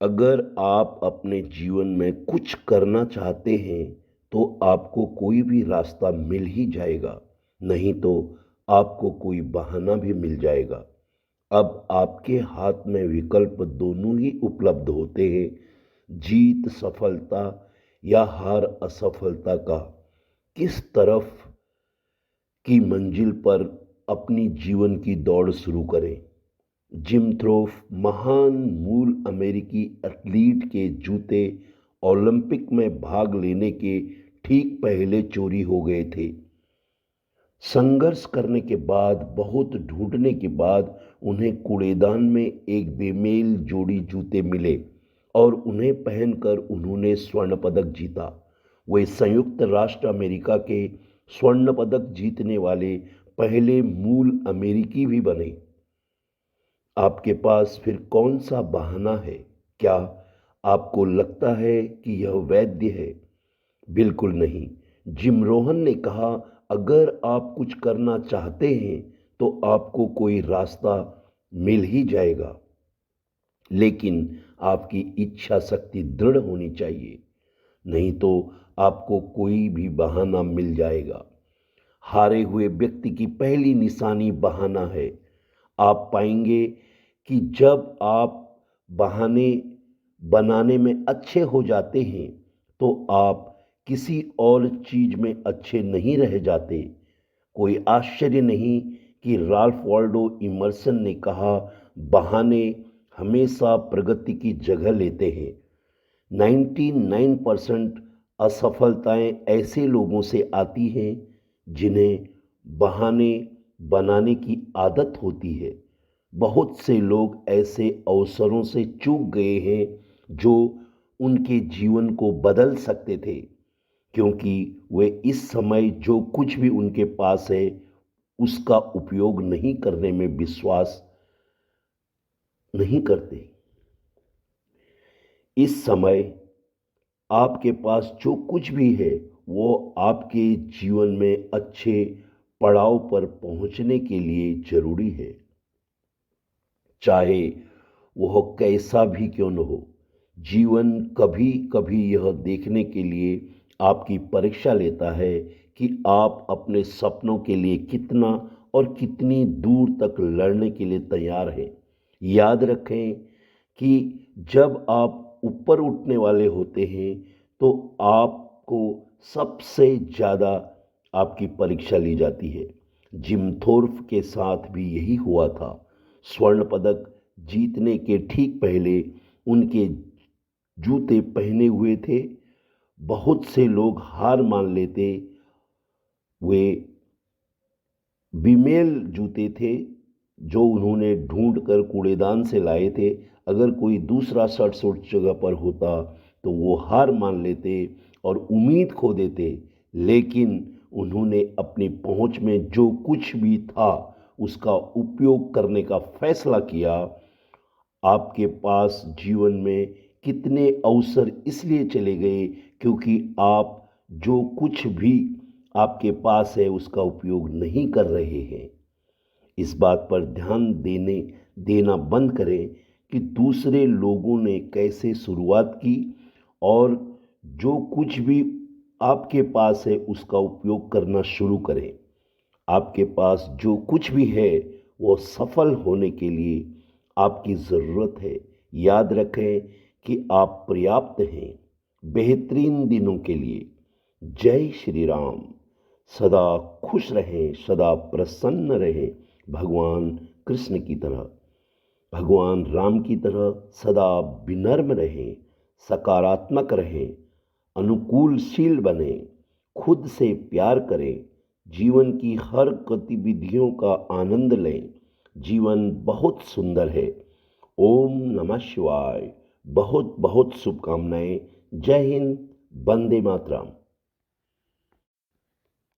अगर आप अपने जीवन में कुछ करना चाहते हैं तो आपको कोई भी रास्ता मिल ही जाएगा, नहीं तो आपको कोई बहाना भी मिल जाएगा। अब आपके हाथ में विकल्प दोनों ही उपलब्ध होते हैं, जीत सफलता या हार असफलता का। किस तरफ की मंजिल पर अपनी जीवन की दौड़ शुरू करें। जिम थ्रोफ महान मूल अमेरिकी एथलीट के जूते ओलंपिक में भाग लेने के ठीक पहले चोरी हो गए थे। संघर्ष करने के बाद, बहुत ढूंढने के बाद उन्हें कूड़ेदान में एक बेमेल जोड़ी जूते मिले और उन्हें पहनकर उन्होंने स्वर्ण पदक जीता। वे संयुक्त राष्ट्र अमेरिका के स्वर्ण पदक जीतने वाले पहले मूल अमेरिकी भी बने। आपके पास फिर कौन सा बहाना है? क्या आपको लगता है कि यह वैध है? बिल्कुल नहीं। जिम रोहन ने कहा, अगर आप कुछ करना चाहते हैं तो आपको कोई रास्ता मिल ही जाएगा, लेकिन आपकी इच्छा शक्ति दृढ़ होनी चाहिए, नहीं तो आपको कोई भी बहाना मिल जाएगा। हारे हुए व्यक्ति की पहली निशानी बहाना है। आप पाएंगे कि जब आप बहाने बनाने में अच्छे हो जाते हैं तो आप किसी और चीज में अच्छे नहीं रह जाते। कोई आश्चर्य नहीं कि राल्फ वाल्डो इमर्सन ने कहा, बहाने हमेशा प्रगति की जगह लेते हैं। 99% असफलताएं ऐसे लोगों से आती हैं जिन्हें बहाने बनाने की आदत होती है। बहुत से लोग ऐसे अवसरों से चूक गए हैं जो उनके जीवन को बदल सकते थे, क्योंकि वे इस समय जो कुछ भी उनके पास है उसका उपयोग नहीं करने में विश्वास नहीं करते। इस समय आपके पास जो कुछ भी है वो आपके जीवन में अच्छे पड़ाव पर पहुंचने के लिए जरूरी है, चाहे वह कैसा भी क्यों न हो। जीवन कभी कभी यह देखने के लिए आपकी परीक्षा लेता है कि आप अपने सपनों के लिए कितना और कितनी दूर तक लड़ने के लिए तैयार हैं। याद रखें कि जब आप ऊपर उठने वाले होते हैं तो आपको सबसे ज़्यादा आपकी परीक्षा ली जाती है। जिम थोर्फ के साथ भी यही हुआ था। स्वर्ण पदक जीतने के ठीक पहले उनके जूते पहने हुए थे। बहुत से लोग हार मान लेते। वे बीमेल जूते थे जो उन्होंने ढूंढ कर कूड़ेदान से लाए थे। अगर कोई दूसरा शर्ट उस जगह पर होता तो वो हार मान लेते और उम्मीद खो देते, लेकिन उन्होंने अपनी पहुंच में जो कुछ भी था उसका उपयोग करने का फैसला किया। आपके पास जीवन में कितने अवसर इसलिए चले गए क्योंकि आप जो कुछ भी आपके पास है उसका उपयोग नहीं कर रहे हैं। इस बात पर ध्यान देना बंद करें कि दूसरे लोगों ने कैसे शुरुआत की, और जो कुछ भी आपके पास है उसका उपयोग करना शुरू करें। आपके पास जो कुछ भी है वो सफल होने के लिए आपकी ज़रूरत है। याद रखें कि आप पर्याप्त हैं बेहतरीन दिनों के लिए। जय श्री राम। सदा खुश रहें, सदा प्रसन्न रहें, भगवान कृष्ण की तरह, भगवान राम की तरह सदा विनम्र रहें, सकारात्मक रहें, अनुकूलशील बने, खुद से प्यार करें, जीवन की हर गतिविधियों का आनंद लें। जीवन बहुत सुंदर है। ओम नमः शिवाय। बहुत बहुत शुभकामनाएं। जय हिंद। वंदे मातरम।